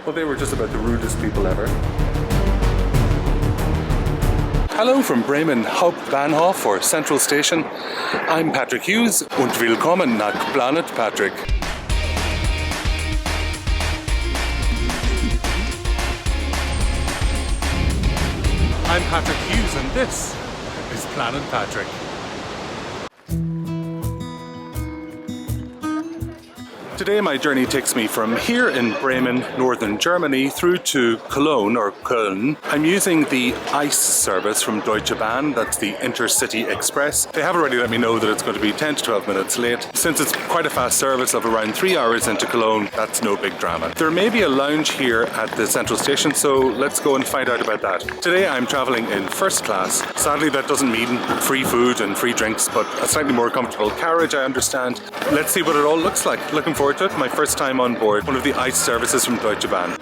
Well, they were just about the rudest people ever. Hello from Bremen Hauptbahnhof or Central Station. I'm Patrick Hughes und willkommen nach Planet Patrick. I'm Patrick Hughes and this is Planet Patrick. Today my journey takes me from here in Bremen, northern Germany, through to Cologne or Köln. I'm using the ICE service from Deutsche Bahn, that's the Intercity Express. They have already let me know that it's going to be 10 to 12 minutes late. Since it's quite a fast service of around 3 hours into Cologne, that's no big drama. There may be a lounge here at the central station, so let's go and find out about that. Today I'm travelling in first class. Sadly that doesn't mean free food and free drinks, but a slightly more comfortable carriage, I understand. Let's see what it all looks like. Looking forward to it. My first time on board one of the ICE services from Deutsche Bahn.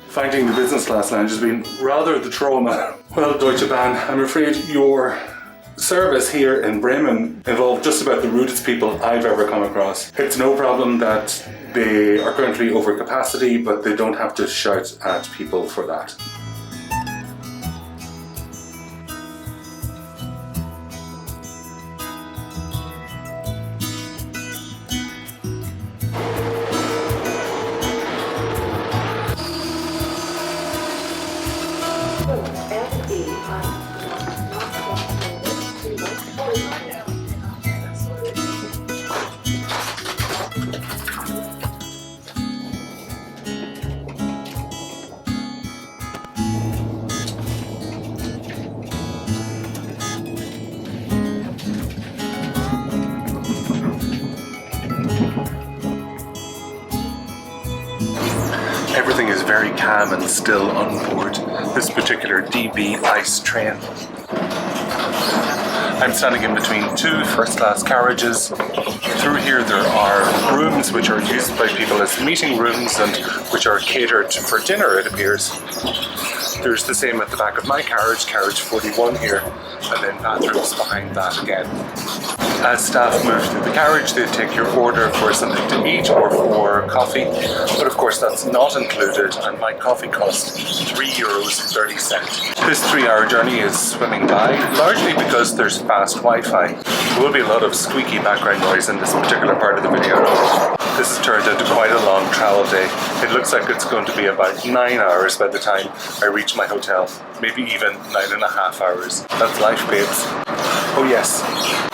Finding the business class lounge has been rather the trauma. Well, Deutsche Bahn, I'm afraid your service here in Bremen involved just about the rudest people I've ever come across. It's no problem that they are currently over capacity, but they don't have to shout at people for that. Everything is very calm and still on board this particular DB ICE train. I'm standing in between two first-class carriages. Through here there are rooms which are used by people as meeting rooms and which are catered for dinner, it appears. There's the same at the back of my carriage, carriage 41 here, and then bathrooms behind that again. As staff move through the carriage, they take your order for something to eat or for coffee, but of course that's not included, and my coffee cost €3.30. This 3-hour journey is swimming by, largely because there's fast Wi-Fi. There will be a lot of squeaky background noise in this particular part of the video. This has turned into quite a long travel day. It looks like it's going to be about 9 hours by the time I reach my hotel, maybe even 9.5 hours. That's life, babes. Oh yes,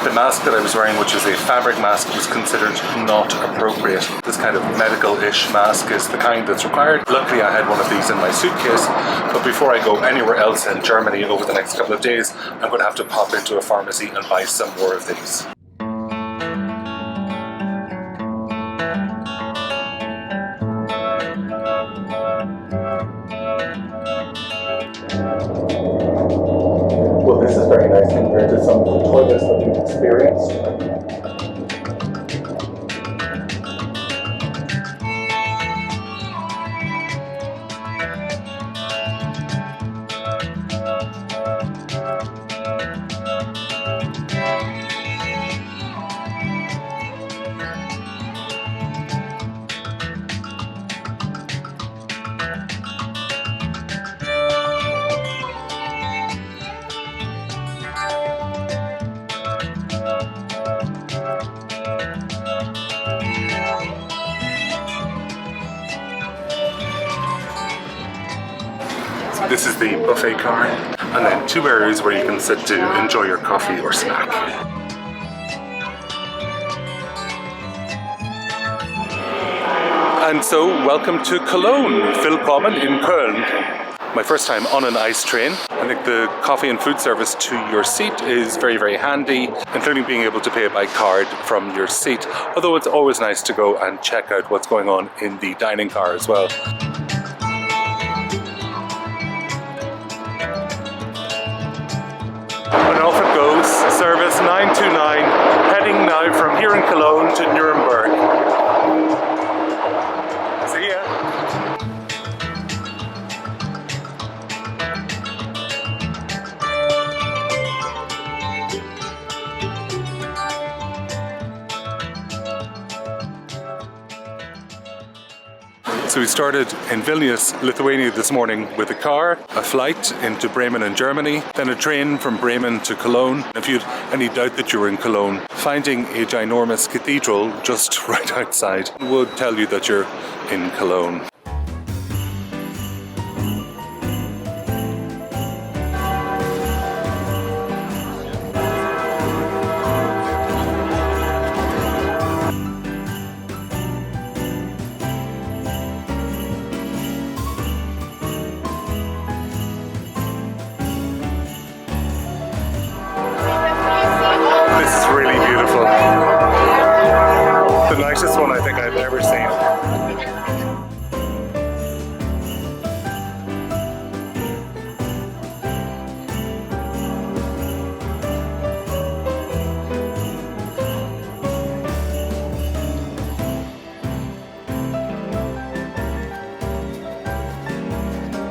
the mask that I was wearing, which is a fabric mask, was considered not appropriate. This kind of medical-ish mask is the kind that's required. Luckily I had one of these in my suitcase, but before I go anywhere else in Germany over the next couple of days, I'm going to have to pop into a pharmacy and buy some more of these. Well, this is very nice compared to some of the toilets that we've experienced. This is the buffet car, and then 2 areas where you can sit to enjoy your coffee or snack. And so, welcome to Cologne, willkommen in Köln. My first time on an ICE train. I think the coffee and food service to your seat is very, very handy, including being able to pay by card from your seat, although it's always nice to go and check out what's going on in the dining car as well. And off it goes, service 929, heading now from here in Cologne to Nuremberg. See ya! So we started in Vilnius, Lithuania this morning with a car, a flight into Bremen in Germany, then a train from Bremen to Cologne. If you had any doubt that you were in Cologne, finding a ginormous cathedral just right outside would tell you that you're in Cologne. This is really beautiful. The nicest one I think I've ever seen.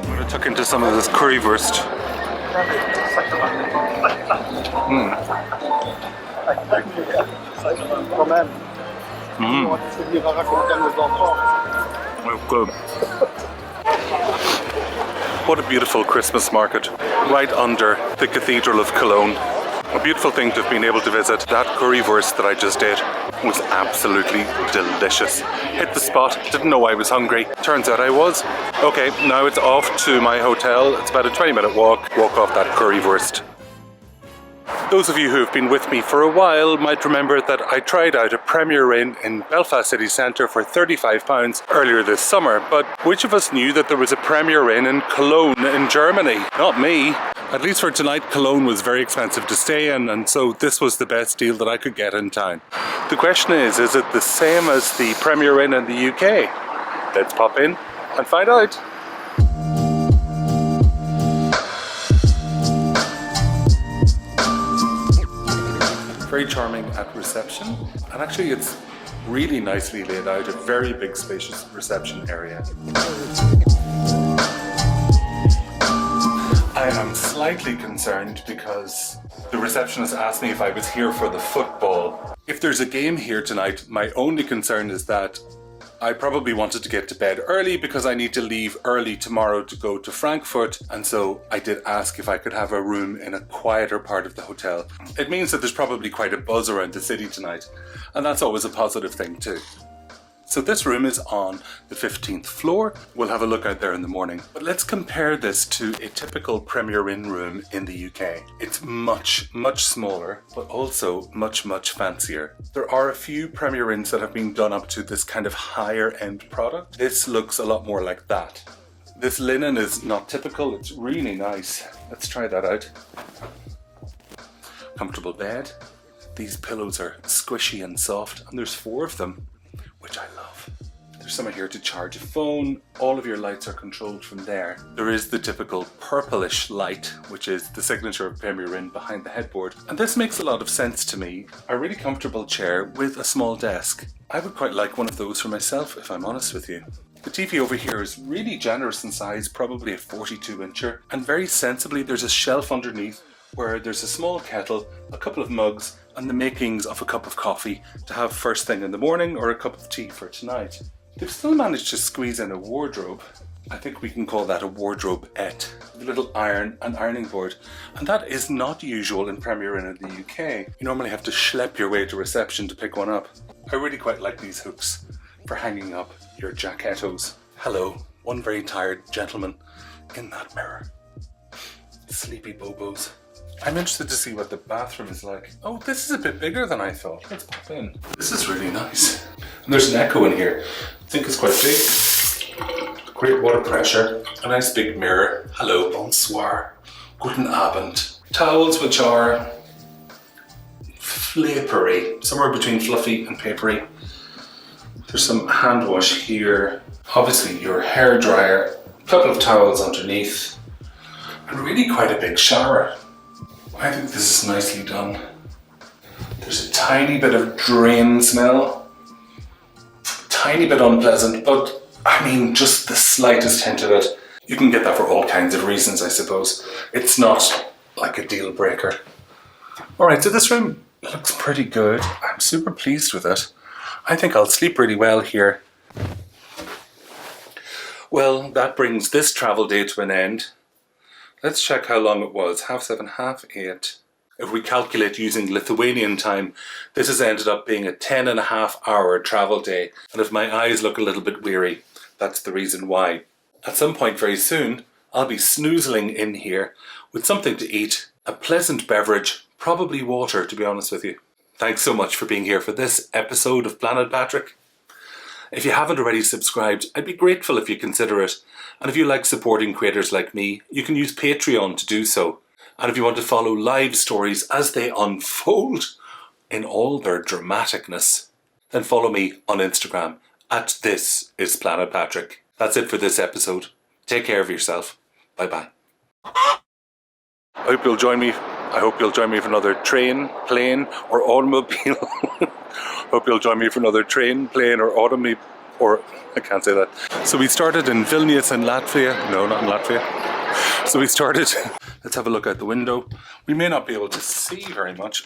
I'm going to tuck into some of this currywurst. Oh, good. What a beautiful Christmas market right under the Cathedral of Cologne. A beautiful thing to have been able to visit. That currywurst that I just did was absolutely delicious. Hit the spot, didn't know I was hungry. Turns out I was. Okay, now it's off to my hotel. It's about a 20-minute walk off that currywurst. Those of you who have been with me for a while might remember that I tried out a Premier Inn in Belfast city centre for £35 earlier this summer, but which of us knew that there was a Premier Inn in Cologne in Germany? Not me. At least for tonight, Cologne was very expensive to stay in, and so this was the best deal that I could get in town. The question is it the same as the Premier Inn in the UK? Let's pop in and find out. Very charming at reception, and actually it's really nicely laid out, a very big spacious reception area. I am slightly concerned because the receptionist asked me if I was here for the football. If there's a game here tonight, my only concern is that I probably wanted to get to bed early because I need to leave early tomorrow to go to Frankfurt, and so I did ask if I could have a room in a quieter part of the hotel. It means that there's probably quite a buzz around the city tonight, and that's always a positive thing too. So this room is on the 15th floor. We'll have a look out there in the morning. But let's compare this to a typical Premier Inn room in the UK. It's much, much smaller, but also much, much fancier. There are a few Premier Inns that have been done up to this kind of higher end product. This looks a lot more like that. This linen is not typical, it's really nice. Let's try that out. Comfortable bed. These pillows are squishy and soft, and there's 4 of them, which I love. There's somewhere here to charge a phone. All of your lights are controlled from there. There is the typical purplish light, which is the signature of Premier Inn behind the headboard. And this makes a lot of sense to me. A really comfortable chair with a small desk. I would quite like one of those for myself, if I'm honest with you. The TV over here is really generous in size, probably a 42-incher. And very sensibly, there's a shelf underneath where there's a small kettle, a couple of mugs, and the makings of a cup of coffee to have first thing in the morning or a cup of tea for tonight. They've still managed to squeeze in a wardrobe. I think we can call that a wardrobe-ette. The little ironing board. And that is not usual in Premier Inn in the UK. You normally have to schlep your way to reception to pick one up. I really quite like these hooks for hanging up your jackettos. Hello, one very tired gentleman in that mirror. Sleepy bobos. I'm interested to see what the bathroom is like. Oh, this is a bit bigger than I thought. Let's pop in. This is really nice. And there's an echo in here. I think it's quite big. Great water pressure. A nice big mirror. Hello, bonsoir. Guten Abend. Towels which are flippery. Somewhere between fluffy and papery. There's some hand wash here. Obviously your hair dryer. A couple of towels underneath. And really quite a big shower. I think this is nicely done. There's a tiny bit of drain smell. Tiny bit unpleasant, but I mean just the slightest hint of it. You can get that for all kinds of reasons, I suppose. It's not like a deal breaker. Alright, so this room looks pretty good. I'm super pleased with it. I think I'll sleep really well here. Well, that brings this travel day to an end. Let's check how long it was. 7:30, 8:30. If we calculate using Lithuanian time, this has ended up being a 10.5 hour travel day. And if my eyes look a little bit weary, that's the reason why. At some point very soon, I'll be snoozling in here with something to eat, a pleasant beverage, probably water, to be honest with you. Thanks so much for being here for this episode of Planet Patrick. If you haven't already subscribed, I'd be grateful if you consider it. And if you like supporting creators like me, you can use Patreon to do so. And if you want to follow live stories as they unfold in all their dramaticness, then follow me on Instagram at This Is Planet Patrick. That's it for this episode. Take care of yourself. Bye-bye. I hope you'll join me. I hope you'll join me for another train, plane, or automobile. Hope you'll join me for another train, plane, or automobile. Or I can't say that. So we started in Vilnius in Latvia. No, not in Latvia. So we started. Let's have a look out the window. We may not be able to see very much.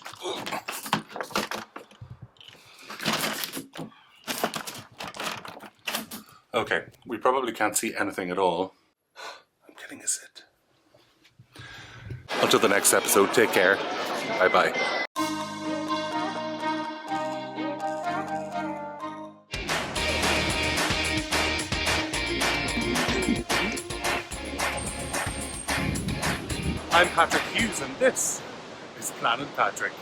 Okay, we probably can't see anything at all. I'm getting a sit. Until the next episode, take care. Bye-bye. I'm Patrick Hughes and this is Planet Patrick.